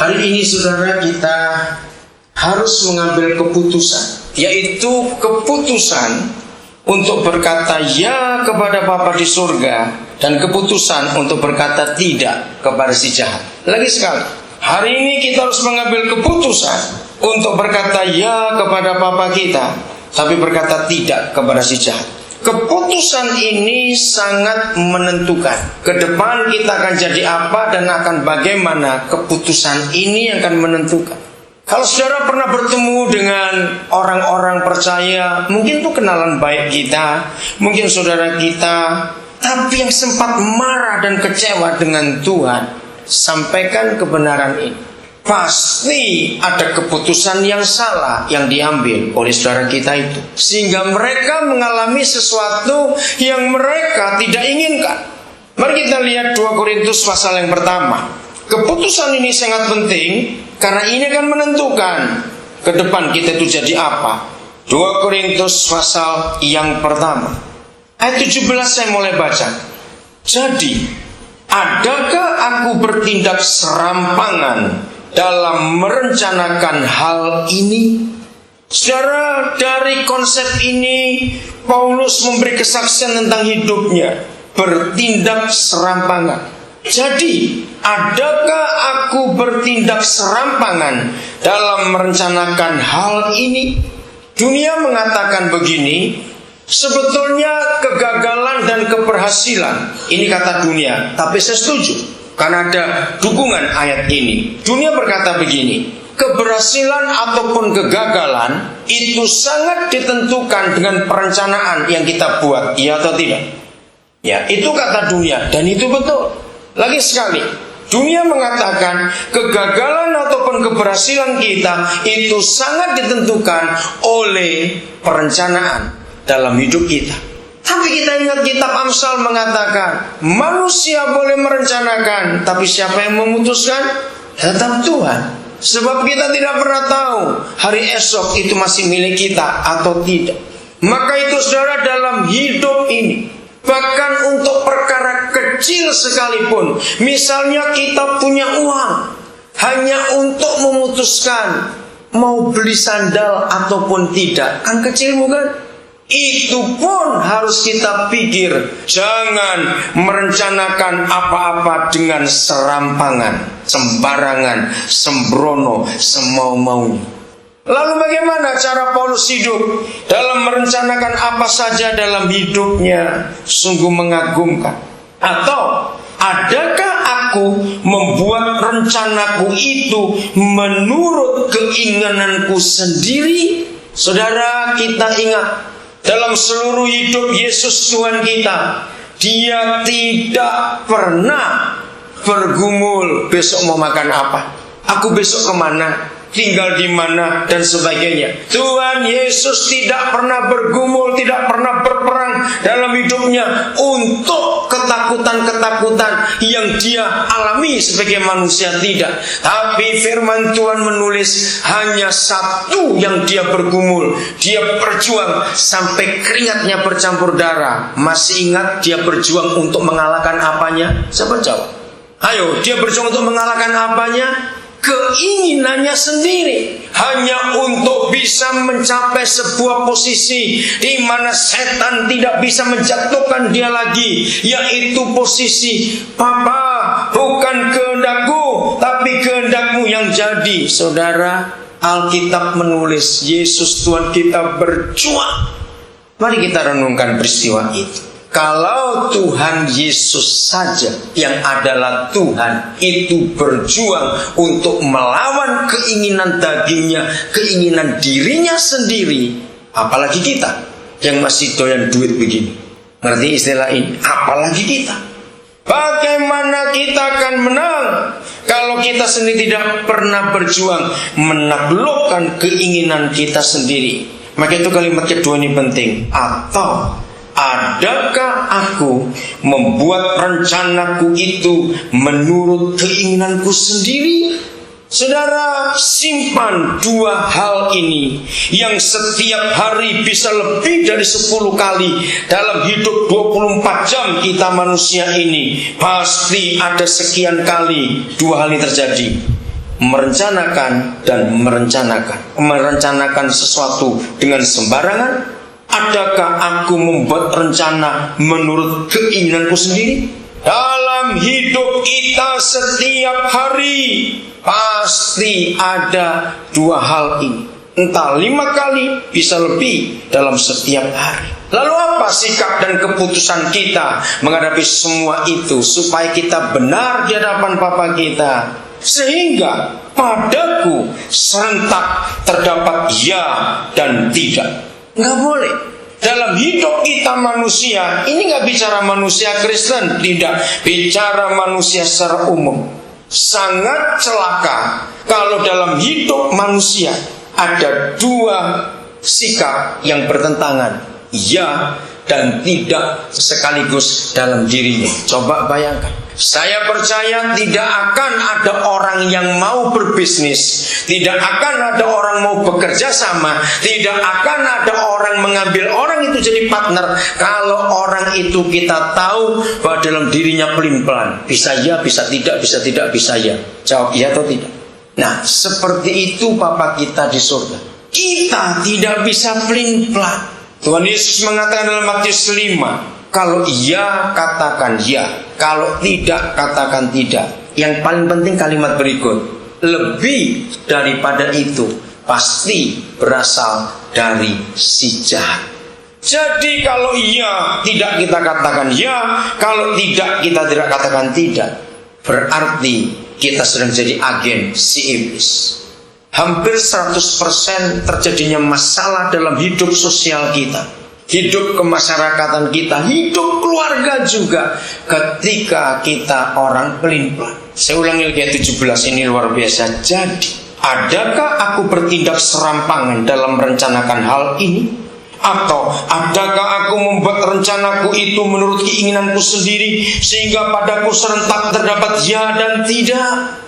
Hari ini saudara, kita harus mengambil keputusan, yaitu keputusan untuk berkata ya kepada Bapa di surga, dan keputusan untuk berkata tidak kepada si jahat. Lagi sekali, hari ini kita harus mengambil keputusan untuk berkata ya kepada Bapa kita, tapi berkata tidak kepada si jahat. Keputusan ini sangat menentukan ke depan kita akan jadi apa dan akan bagaimana. Keputusan ini akan menentukan. Kalau saudara pernah bertemu dengan orang-orang percaya, mungkin itu kenalan baik kita, mungkin saudara kita, tapi yang sempat marah dan kecewa dengan Tuhan, sampaikan kebenaran ini. Pasti ada keputusan yang salah yang diambil oleh saudara kita itu, sehingga mereka mengalami sesuatu yang mereka tidak inginkan. Mari kita lihat 2 Korintus pasal yang pertama. Keputusan ini sangat penting karena ini akan menentukan ke depan kita itu jadi apa. 2 Korintus pasal yang pertama, ayat 17 saya mulai baca. Jadi, adakah aku bertindak serampangan dalam merencanakan hal ini? Saudara, dari konsep ini Paulus memberi kesaksian tentang hidupnya, bertindak serampangan. Jadi, adakah aku bertindak serampangan dalam merencanakan hal ini? Dunia mengatakan begini, sebetulnya kegagalan dan keberhasilan, ini kata dunia, tapi saya setuju karena ada dukungan ayat ini. Dunia berkata begini, keberhasilan ataupun kegagalan itu sangat ditentukan dengan perencanaan yang kita buat, iya atau tidak? Ya, itu kata dunia dan itu betul. Lagi sekali, dunia mengatakan kegagalan ataupun keberhasilan kita itu sangat ditentukan oleh perencanaan dalam hidup kita. Tapi kita ingat kitab Amsal mengatakan manusia boleh merencanakan, tapi siapa yang memutuskan? Tetap Tuhan. Sebab kita tidak pernah tahu hari esok itu masih milik kita atau tidak. Maka itu saudara, dalam hidup ini, bahkan untuk perkara kecil sekalipun, misalnya kita punya uang, hanya untuk memutuskan mau beli sandal ataupun tidak, kan kecil bukan? Itu pun harus kita pikir. Jangan merencanakan apa-apa dengan serampangan, sembarangan, sembrono, semau-maunya. Lalu bagaimana cara Paulus hidup dalam merencanakan apa saja dalam hidupnya? Sungguh mengagumkan. Atau adakah aku membuat rencanaku itu menurut keinginanku sendiri? Saudara, kita ingat dalam seluruh hidup Yesus Tuhan kita, Dia tidak pernah bergumul besok mau makan apa, aku besok kemana, tinggal di mana, dan sebagainya. Tuhan Yesus tidak pernah bergumul, tidak pernah berperang dalam hidupnya untuk ketakutan-ketakutan yang dia alami sebagai manusia, tidak. Tapi firman Tuhan menulis hanya satu yang dia bergumul, dia berjuang sampai keringatnya bercampur darah. Masih ingat dia berjuang untuk mengalahkan apanya? Siapa jawab? Ayo, dia berjuang untuk mengalahkan apanya? Keinginannya sendiri, hanya untuk bisa mencapai sebuah posisi di mana setan tidak bisa menjatuhkan dia lagi, yaitu posisi Bapa, bukan kehendakku tapi kehendakmu yang jadi. Saudara, Alkitab menulis Yesus Tuhan kita berjuang. Mari kita renungkan peristiwa itu. Kalau Tuhan Yesus saja yang adalah Tuhan itu berjuang untuk melawan keinginan dagingnya, keinginan dirinya sendiri, apalagi kita yang masih doyan duit begini. Ngerti istilah ini? Apalagi kita. Bagaimana kita akan menang kalau kita sendiri tidak pernah berjuang menaklukkan keinginan kita sendiri? Maka itu kalimat kedua ini penting. Atau adakah aku membuat rencanaku itu menurut keinginanku sendiri? Saudara, simpan dua hal ini yang setiap hari bisa lebih dari 10 kali dalam hidup 24 jam kita manusia ini. Pasti ada sekian kali dua hal ini terjadi. merencanakan dan merencanakan sesuatu dengan sembarangan? Adakah aku membuat rencana menurut keinginanku sendiri? Dalam hidup kita setiap hari pasti ada dua hal ini. Entah 5 kali, bisa lebih dalam setiap hari. Lalu apa sikap dan keputusan kita menghadapi semua itu supaya kita benar di hadapan Bapa kita? Sehingga padaku serentak terdapat ya dan tidak. Nggak boleh. Dalam hidup kita manusia, ini nggak bicara manusia Kristen, tidak, bicara manusia secara umum. Sangat celaka kalau dalam hidup manusia ada dua sikap yang bertentangan, ya dan tidak sekaligus dalam dirinya. Coba bayangkan. Saya percaya tidak akan ada orang yang mau berbisnis, tidak akan ada orang mau bekerja sama, tidak akan ada orang mengambil orang itu jadi partner kalau orang itu kita tahu bahwa dalam dirinya pelin-pelan. Bisa ya, bisa tidak, bisa tidak, bisa ya. Jawab iya atau tidak. Nah, seperti itu Bapa kita di surga. Kita tidak bisa pelin-pelan. Tuhan Yesus mengatakan dalam Matius 5, kalau iya katakan ya, kalau tidak katakan tidak. Yang paling penting kalimat berikut, lebih daripada itu pasti berasal dari si jahat. Jadi kalau iya tidak kita katakan ya, kalau tidak kita tidak katakan tidak, berarti kita sedang jadi agen si iblis. Hampir 100% terjadinya masalah dalam hidup sosial kita, hidup kemasyarakatan kita, hidup keluarga juga, ketika kita orang pelin-pelan. Saya ulangi lagi 17, ini luar biasa. Jadi, adakah aku bertindak serampangan dalam merencanakan hal ini? Atau adakah aku membuat rencanaku itu menurut keinginanku sendiri, sehingga padaku serentak terdapat ya dan tidak?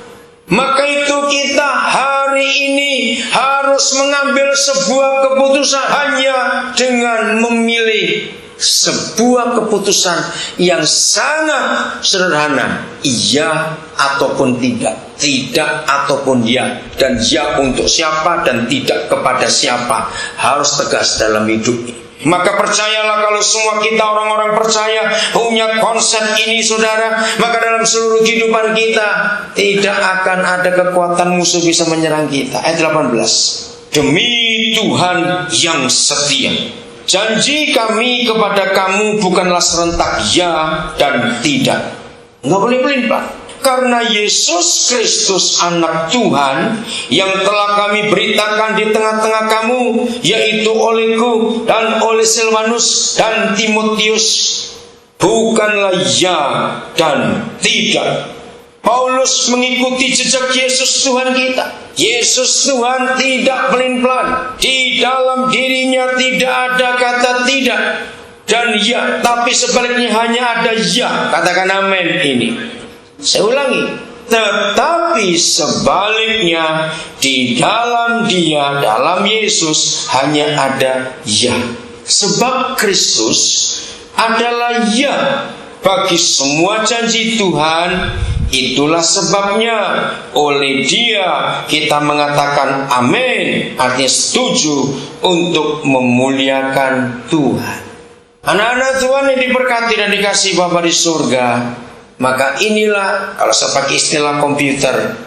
Maka itu kita hari ini harus mengambil sebuah keputusan hanya dengan memilih sebuah keputusan yang sangat sederhana. Iya ataupun tidak, tidak ataupun ya, dan ya untuk siapa dan tidak kepada siapa. Harus tegas dalam hidup ini. Maka percayalah, kalau semua kita orang-orang percaya punya konsep ini saudara, maka dalam seluruh kehidupan kita tidak akan ada kekuatan musuh bisa menyerang kita. Ayat 18, demi Tuhan yang setia, janji kami kepada kamu bukanlah serentak ya dan tidak. Nggak boleh pelin-pelan. Karena Yesus Kristus anak Tuhan yang telah kami beritakan di tengah-tengah kamu, yaitu olehku dan oleh Silvanus dan Timotius, bukanlah ya dan tidak. Paulus mengikuti jejak Yesus Tuhan kita. Yesus Tuhan tidak pelin-pelan. Di dalam dirinya tidak ada kata tidak dan ya, tapi sebaliknya hanya ada ya. Katakan amin ini. Saya ulangi, tetapi sebaliknya di dalam dia, dalam Yesus hanya ada ya. Sebab Kristus adalah ya bagi semua janji Tuhan. Itulah sebabnya oleh dia kita mengatakan amin, artinya setuju untuk memuliakan Tuhan. Anak-anak Tuhan yang diberkati dan dikasihi Bapa di surga, maka inilah, kalau saya pakai istilah komputer,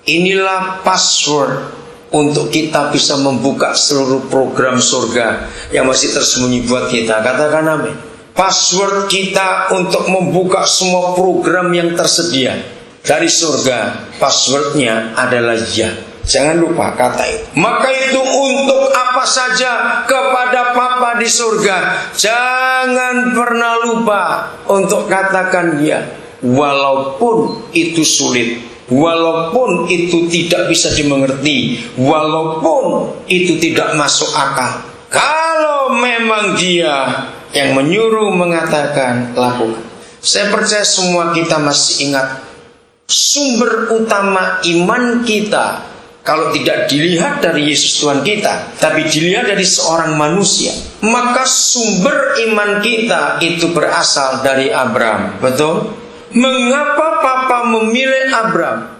inilah password untuk kita bisa membuka seluruh program surga yang masih tersembunyi buat kita. Katakan amin. Password kita untuk membuka semua program yang tersedia dari surga, passwordnya adalah ya. Jangan lupa kata itu. Maka itu untuk apa saja kepada Bapa di surga, jangan pernah lupa untuk katakan ya. Walaupun itu sulit, walaupun itu tidak bisa dimengerti, walaupun itu tidak masuk akal, kalau memang dia yang menyuruh mengatakan lakukan. Saya percaya semua kita masih ingat sumber utama iman kita. Kalau tidak dilihat dari Yesus Tuhan kita, tapi dilihat dari seorang manusia, maka sumber iman kita itu berasal dari Abraham. Betul? Mengapa Papa memilih Abraham?